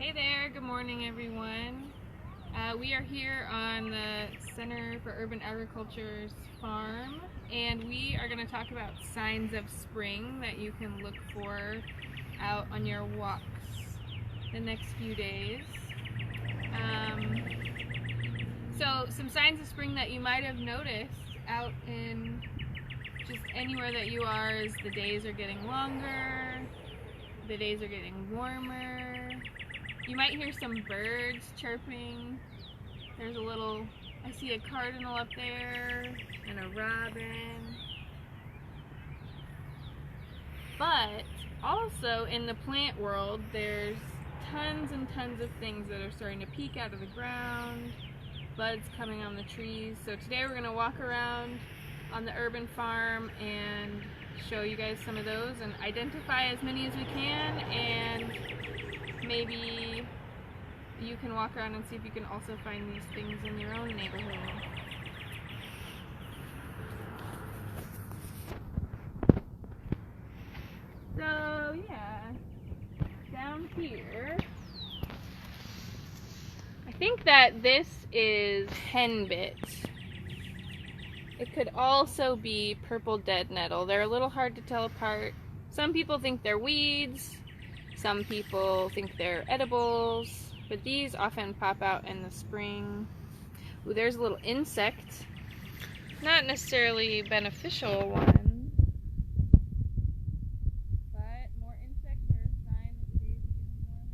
Hey there, good morning everyone. We are here on the Center for Urban Agriculture's farm, and we are going to talk about signs of spring that you can look for out on your walks the next few days. So some signs of spring that you might have noticed out in just anywhere that you are is the days are getting longer, the days are getting warmer. You might hear some birds chirping. There's I see a cardinal up there and a robin. But also in the plant world, there's tons and tons of things that are starting to peek out of the ground, buds coming on the trees. So today we're gonna walk around on the urban farm and show you guys some of those and identify as many as we can, and maybe you can walk around and see if you can also find these things in your own neighborhood. So yeah, down here, I think that this is Henbit. It could also be purple dead nettle. They're a little hard to tell apart. Some people think they're weeds. Some people think they're edibles, but these often pop out in the spring. Ooh, there's a little insect. Not necessarily beneficial one, but more insects are a sign that the days are getting warmer.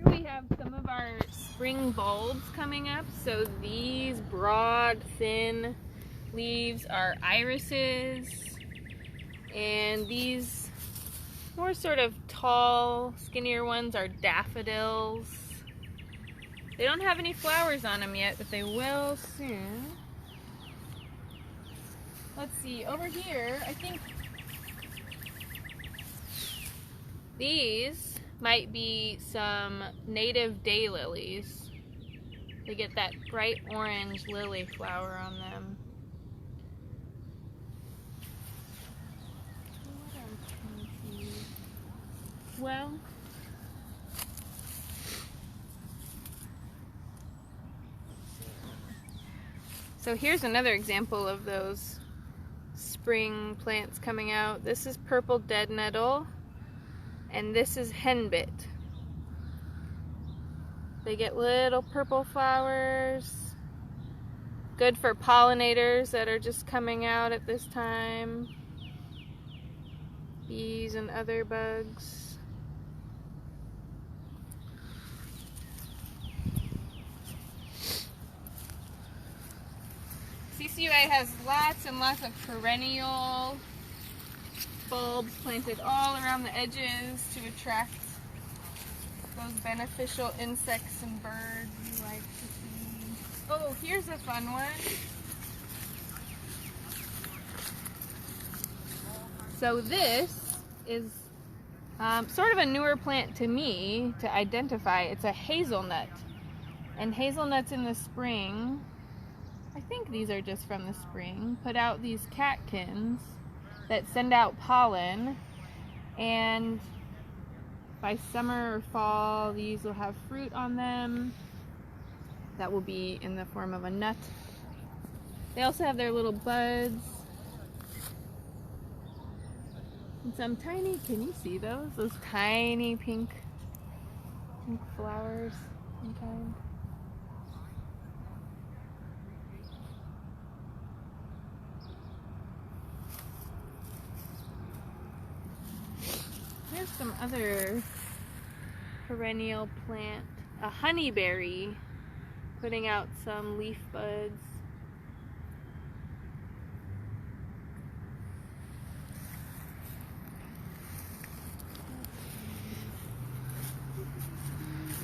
We have some of our spring bulbs coming up. So these broad, thin leaves are irises, and these more sort of tall, skinnier ones are daffodils. They don't have any flowers on them yet, but they will soon. Let's see, over here, I think these might be some native daylilies. They get that bright orange lily flower on them. Well, so here's another example of those spring plants coming out. This is purple dead nettle, and this is Henbit. They get little purple flowers. Good for pollinators that are just coming out at this time. Bees and other bugs. CCUA has lots and lots of perennial bulbs planted all around the edges to attract those beneficial insects and birds you like to see. Oh, here's a fun one. So this is sort of a newer plant to me to identify. It's a hazelnut. And hazelnuts in the spring, I think these are just from the spring, put out these catkins that send out pollen, and by summer or fall these will have fruit on them that will be in the form of a nut. They also have their little buds and some tiny, can you see those? Those tiny pink flowers sometimes. Here's some other perennial plant, a honeyberry, putting out some leaf buds.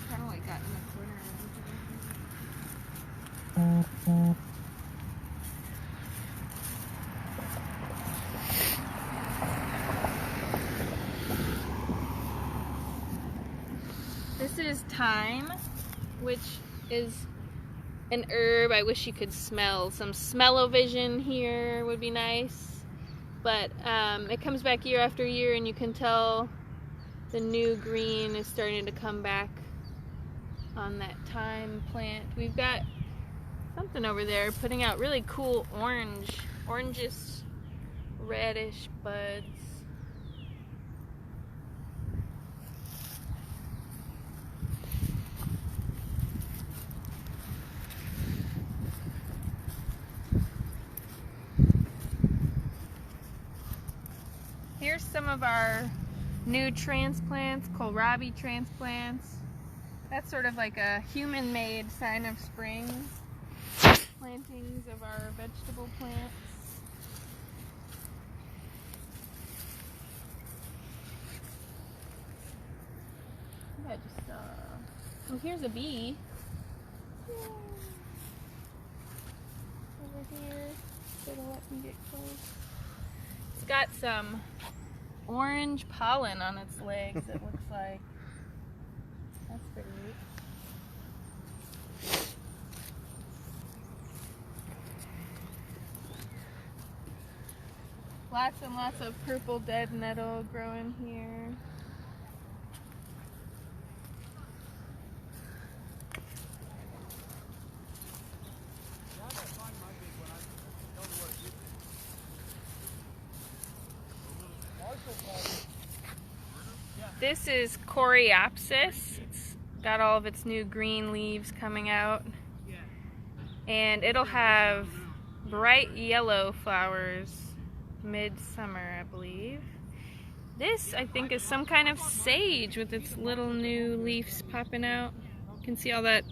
Kind of like got in the corner. thyme, which is an herb. I wish you could smell. Some smell-o-vision here would be nice. But it comes back year after year, and you can tell the new green is starting to come back on that thyme plant. We've got something over there putting out really cool orangish, reddish buds. Here's some of our new transplants, kohlrabi transplants. That's sort of like a human-made sign of spring. Plantings of our vegetable plants. I just saw. Oh, here's a bee. Yay. Over here. It'll let me get close. It's got some orange pollen on its legs, it looks like. That's pretty neat. Lots and lots of purple dead nettle growing here. This is Coreopsis. It's got all of its new green leaves coming out. And it'll have bright yellow flowers midsummer, I believe. This, I think, is some kind of sage with its little new leaves popping out. You can see all that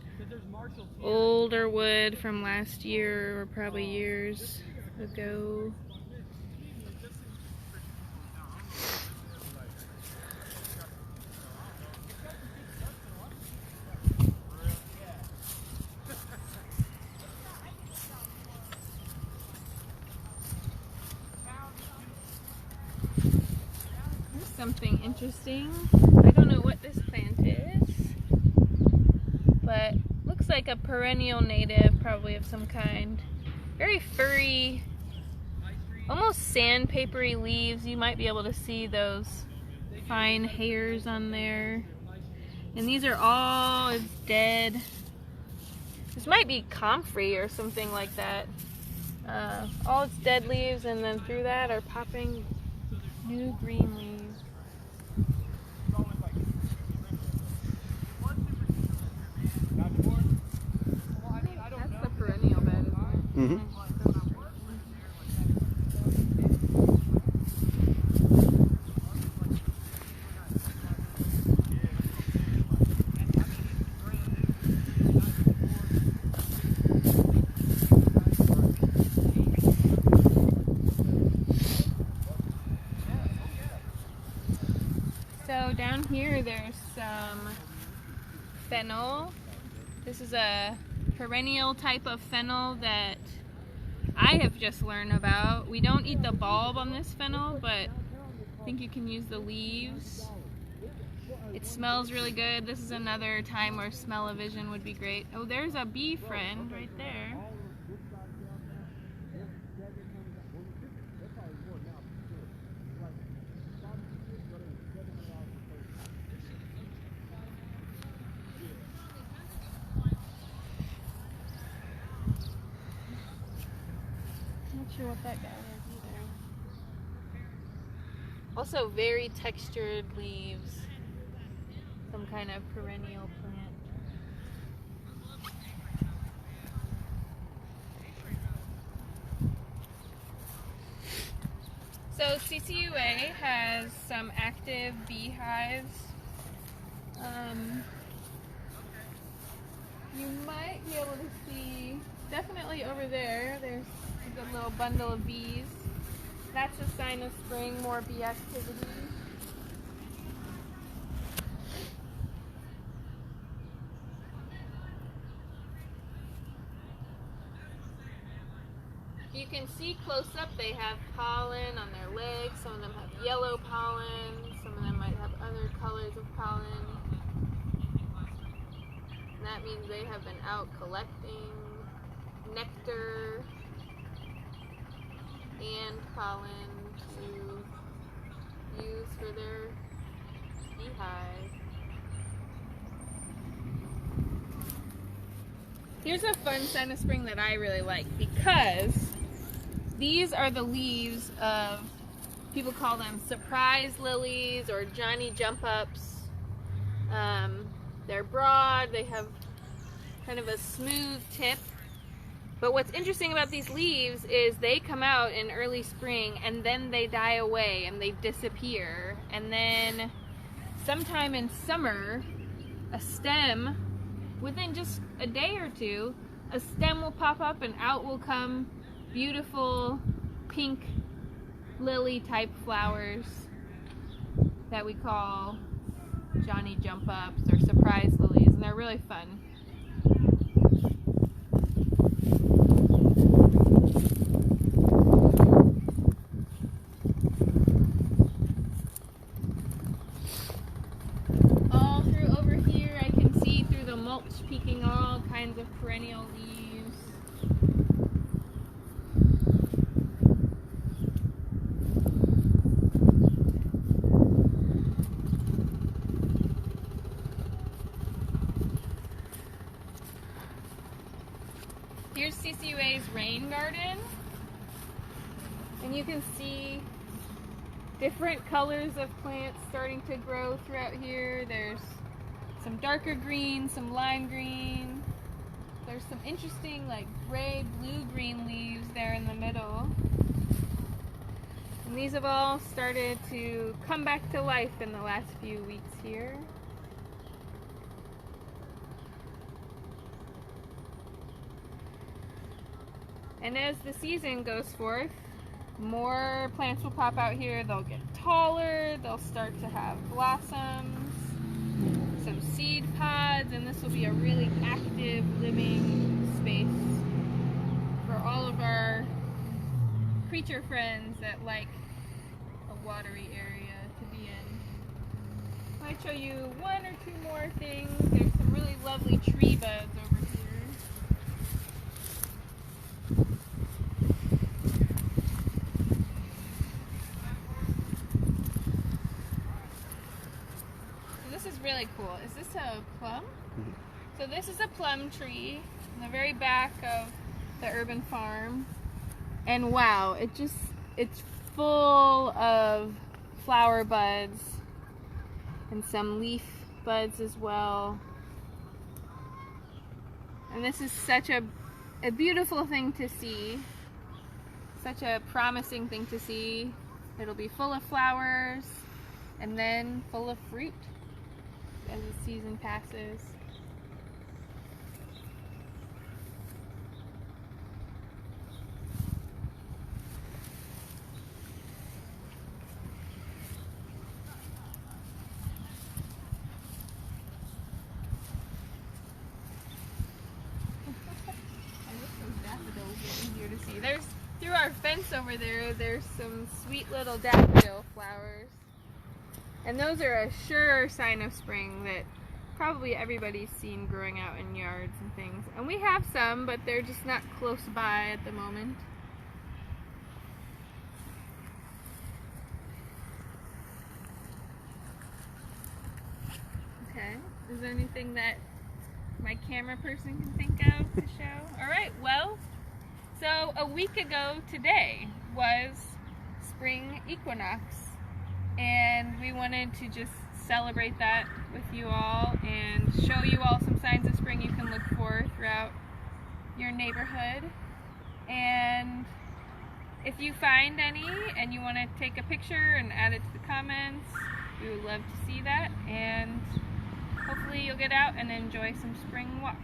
older wood from last year or probably years ago. Something interesting. I don't know what this plant is, but looks like a perennial native, probably of some kind. Very furry, almost sandpapery leaves. You might be able to see those fine hairs on there. And these are all, it's dead. This might be comfrey or something like that. All its dead leaves, and then through that are popping new green leaves. That's the perennial bed, isn't it? So down here there's some fennel. This is a perennial type of fennel that I have just learned about. We don't eat the bulb on this fennel, but I think you can use the leaves. It smells really good. This is another time where smell-o-vision would be great. Oh, there's a bee friend right there. Not sure what that guy is either. Also very textured leaves. Some kind of perennial plant. So CCUA has some active beehives. You might be able to see, definitely over there, there's a good little bundle of bees. That's a sign of spring, more bee activity. You can see close up they have pollen on their legs. Some of them have yellow pollen. Some of them might have other colors of pollen. And that means they have been out collecting nectar and pollen to use for their beehive. Here's a fun sign of spring that I really like, because these are the leaves of, people call them surprise lilies or Johnny jump ups. They're broad, they have kind of a smooth tip. But what's interesting about these leaves is they come out in early spring and then they die away and they disappear. And then sometime in summer, a stem, within just a day or two, a stem will pop up and out will come beautiful pink lily type flowers that we call Johnny jump ups or surprise lilies, and they're really fun. All through over here I can see through the mulch peeking all kinds of perennial leaves. Here's CCUA's rain garden, and you can see different colors of plants starting to grow throughout here. There's some darker green, some lime green. There's some interesting like gray, blue-green leaves there in the middle. And these have all started to come back to life in the last few weeks here. And as the season goes forth, more plants will pop out here. They'll get taller, they'll start to have blossoms, some seed pods, and this will be a really active living space for all of our creature friends that like a watery area to be in. I might show you one or two more things. There's some really lovely tree buds over here. Really cool. Is this a plum? Mm-hmm. So this is a plum tree in the very back of the urban farm, and wow, it's full of flower buds and some leaf buds as well. And this is such a beautiful thing to see, such a promising thing to see. It'll be full of flowers and then full of fruit as the season passes. I wish those daffodils were easier to see. There's, through our fence over there, there's some sweet little daffodil flowers. And those are a sure sign of spring that probably everybody's seen growing out in yards and things. And we have some, but they're just not close by at the moment. Okay, is there anything that my camera person can think of to show? Alright, well, so a week ago today was spring equinox. And we wanted to just celebrate that with you all and show you all some signs of spring you can look for throughout your neighborhood. And if you find any and you want to take a picture and add it to the comments, we would love to see that. And hopefully you'll get out and enjoy some spring walks.